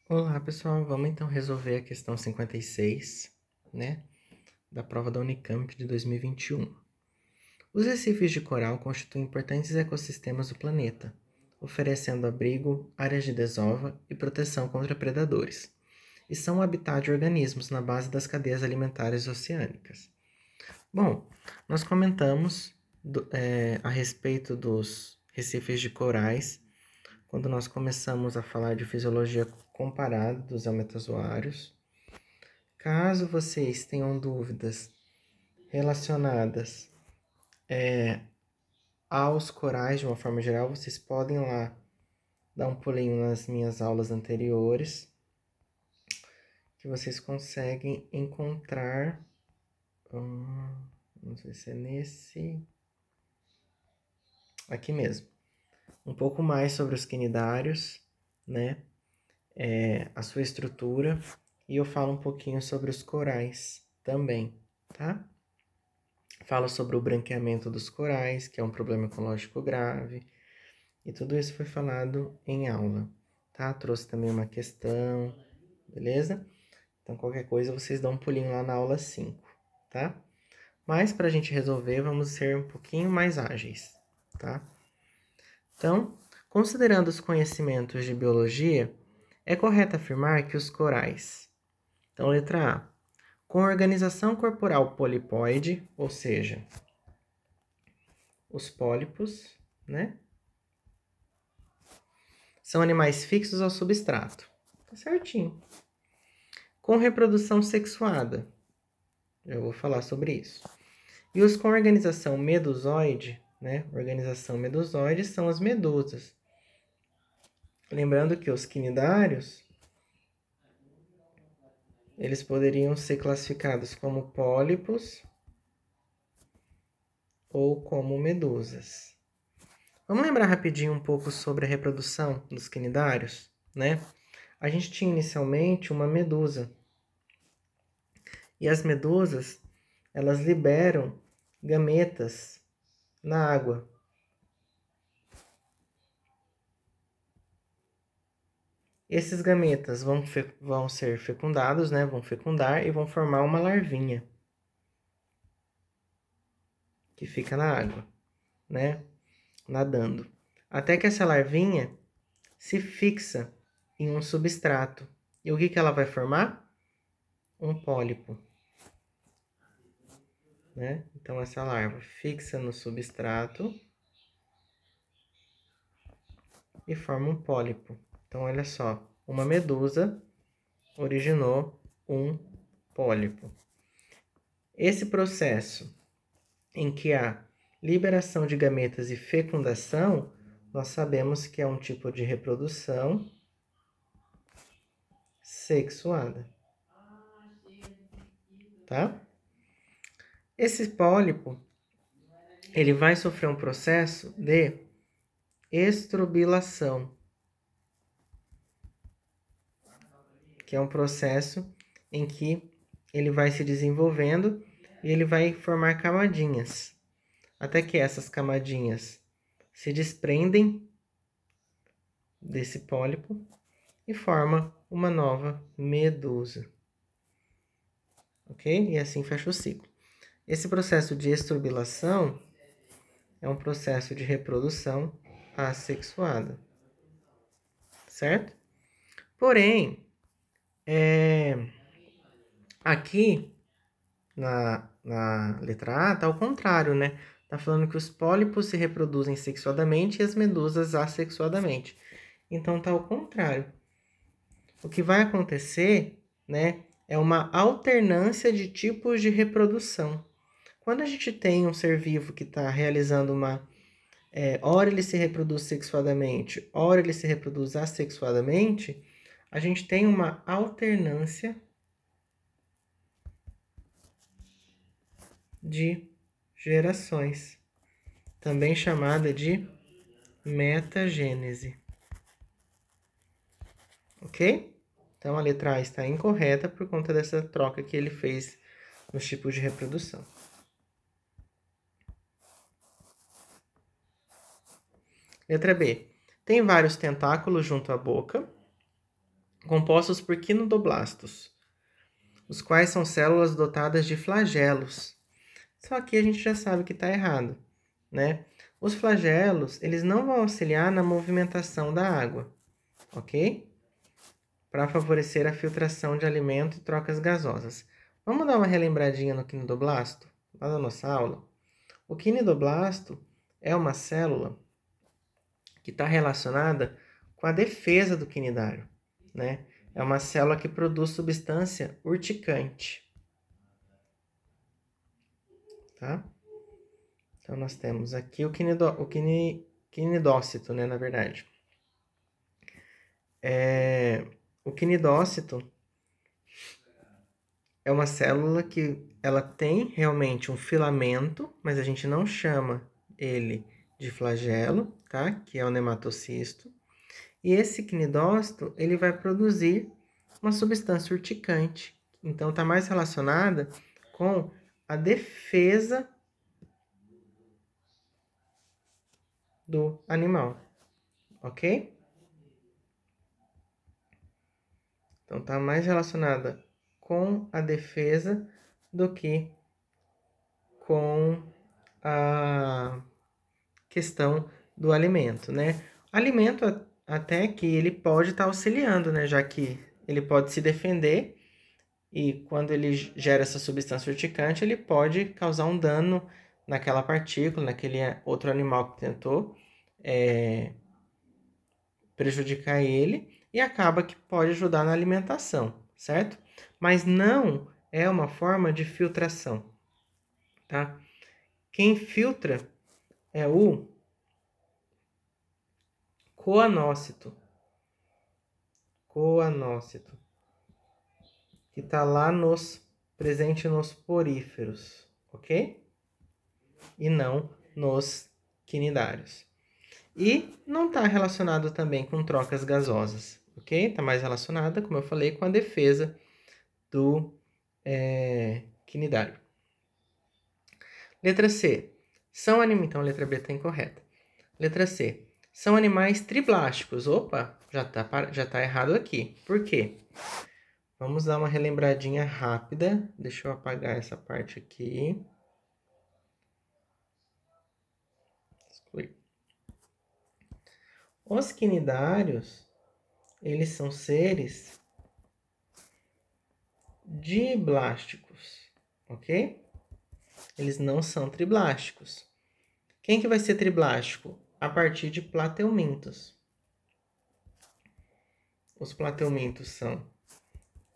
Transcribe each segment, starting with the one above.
Olá, pessoal. Vamos então resolver a questão 56, né, da prova da Unicamp de 2021. Os recifes de coral constituem importantes ecossistemas do planeta, oferecendo abrigo, áreas de desova e proteção contra predadores, e são o habitat de organismos na base das cadeias alimentares oceânicas. Bom, nós comentamos a respeito dos recifes de corais quando nós começamos a falar de fisiologia comparada dos ametozoários. Caso vocês tenham dúvidas relacionadas aos corais de uma forma geral, vocês podem lá dar um pulinho nas minhas aulas anteriores, que vocês conseguem encontrar. Não sei se é nesse. Aqui mesmo. Um pouco mais sobre os quinidários, né? A sua estrutura. E eu falo um pouquinho sobre os corais também, tá? Falo sobre o branqueamento dos corais, que é um problema ecológico grave. E tudo isso foi falado em aula, tá? Trouxe também uma questão, beleza? Então, qualquer coisa, vocês dão um pulinho lá na aula 5, tá? Mas, para a gente resolver, vamos ser um pouquinho mais ágeis, tá? Então, considerando os conhecimentos de biologia, é correto afirmar que os corais... Então, letra A. Com organização corporal polipóide, ou seja, os pólipos, né? São animais fixos ao substrato. Tá certinho. Com reprodução sexuada. Eu vou falar sobre isso. E os com organização medusoide, né? Organização medusoide são as medusas. Lembrando que os quinidários, eles poderiam ser classificados como pólipos ou como medusas. Vamos lembrar rapidinho um pouco sobre a reprodução dos quinidários, né? A gente tinha inicialmente uma medusa. E as medusas, elas liberam gametas na água. Esses gametas vão ser fecundados, né? Vão fecundar e vão formar uma larvinha que fica na água, né? Nadando. Até que essa larvinha se fixa em um substrato. E o que ela vai formar? Um pólipo. Né? Então, essa larva fixa no substrato e forma um pólipo. Então, olha só, uma medusa originou um pólipo. Esse processo em que há liberação de gametas e fecundação, nós sabemos que é um tipo de reprodução sexuada. Tá? Esse pólipo, ele vai sofrer um processo de estrobilação, que é um processo em que ele vai se desenvolvendo e ele vai formar camadinhas, até que essas camadinhas se desprendem desse pólipo e forma uma nova medusa. Ok? E assim fecha o ciclo. Esse processo de estrobilação é um processo de reprodução assexuada. Certo? Porém, aqui na letra A está ao contrário, né? Está falando que os pólipos se reproduzem sexuadamente e as medusas assexuadamente. Então está ao contrário. O que vai acontecer, né, é uma alternância de tipos de reprodução. Quando a gente tem um ser vivo que está realizando uma... ora ele se reproduz sexuadamente, ora ele se reproduz assexuadamente, a gente tem uma alternância de gerações, também chamada de metagênese. Ok? Então a letra A está incorreta por conta dessa troca que ele fez nos tipos de reprodução. Letra B. Tem vários tentáculos junto à boca. compostos por quinidoblastos, os quais são células dotadas de flagelos. Só que a gente já sabe que está errado, né? Os flagelos, eles não vão auxiliar na movimentação da água, ok? Para favorecer a filtração de alimento e trocas gasosas. Vamos dar uma relembradinha no quinidoblasto, lá da nossa aula? O quinidoblasto é uma célula que está relacionada com a defesa do quinidário, né? É uma célula que produz substância urticante, tá? Então, nós temos aqui o quinidócito, né, na verdade. O quinidócito é uma célula que ela tem realmente um filamento, mas a gente não chama ele de flagelo, tá? Que é o nematocisto. E esse quinidócito, ele vai produzir uma substância urticante. Então, está mais relacionada com a defesa do animal, ok? Então, está mais relacionada com a defesa do que com a questão do alimento, né? Alimento até que ele pode estar auxiliando, né? Já que ele pode se defender e quando ele gera essa substância urticante, ele pode causar um dano naquela partícula, naquele outro animal que tentou prejudicar ele e acaba que pode ajudar na alimentação, certo? Mas não é uma forma de filtração, tá? Quem filtra é o coanócito. Coanócito. Que está lá presente nos poríferos, ok? E não nos quinidários. E não está relacionado também com trocas gasosas, ok? Está mais relacionada, como eu falei, com a defesa do quinidário. Letra C. Então, a letra B está incorreta. Letra C. São animais triblásticos. Opa, já tá errado aqui. Por quê? Vamos dar uma relembradinha rápida. Deixa eu apagar essa parte aqui. Excluir. Os quinidários, eles são seres diblásticos, ok? Eles não são triblásticos. Quem que vai ser triblástico? A partir de plateumintos. Os plateumintos são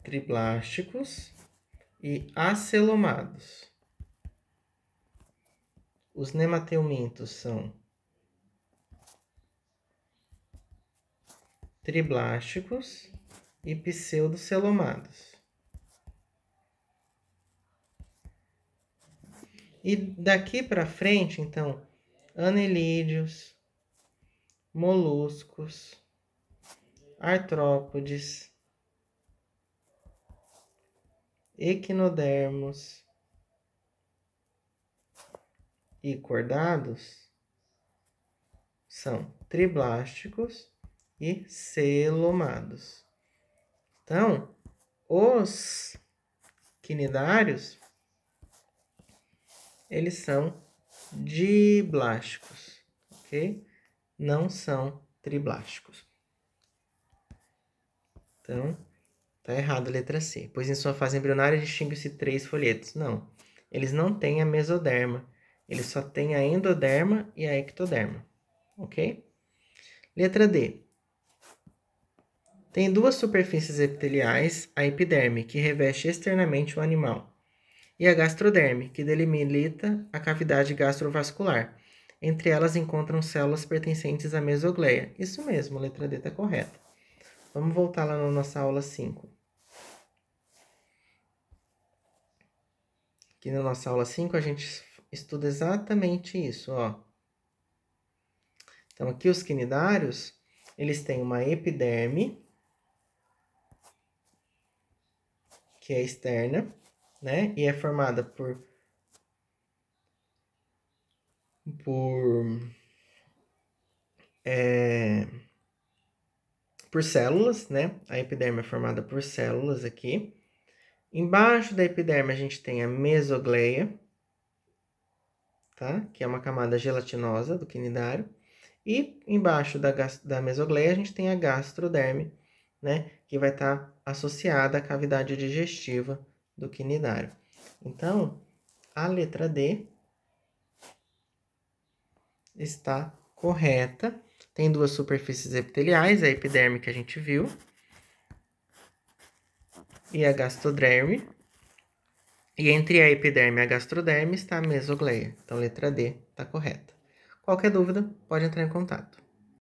triblásticos e acelomados. Os nemateumintos são triblásticos e pseudocelomados. E daqui para frente, então, anelídeos, moluscos, artrópodes, equinodermos e cordados são triblásticos e celomados. Então, os quinidários, eles são diblásticos, ok? Não são triblásticos. Então, tá errado a letra C. Pois em sua fase embrionária distingue-se 3 folhetos. Não, eles não têm a mesoderma. Eles só têm a endoderma e a ectoderma, ok? Letra D. Tem duas superfícies epiteliais, a epiderme, que reveste externamente o animal, e a gastroderme, que delimita a cavidade gastrovascular. Entre elas encontram células pertencentes à mesogleia. Isso mesmo, a letra D está correta. Vamos voltar lá na nossa aula 5. Aqui na nossa aula 5 a gente estuda exatamente isso, ó. Então aqui os quinidários, eles têm uma epiderme, que é externa, né? E é formada por por células, né? A epiderme é formada por células aqui. Embaixo da epiderme a gente tem a mesogleia, tá? Que é uma camada gelatinosa do quinidário. E embaixo da mesogleia a gente tem a gastroderme, né? Que vai estar associada à cavidade digestiva do quinidário. Então, a letra D está correta. Tem duas superfícies epiteliais, a epiderme que a gente viu e a gastroderme. E entre a epiderme e a gastroderme está a mesogleia. Então, letra D está correta. Qualquer dúvida, pode entrar em contato.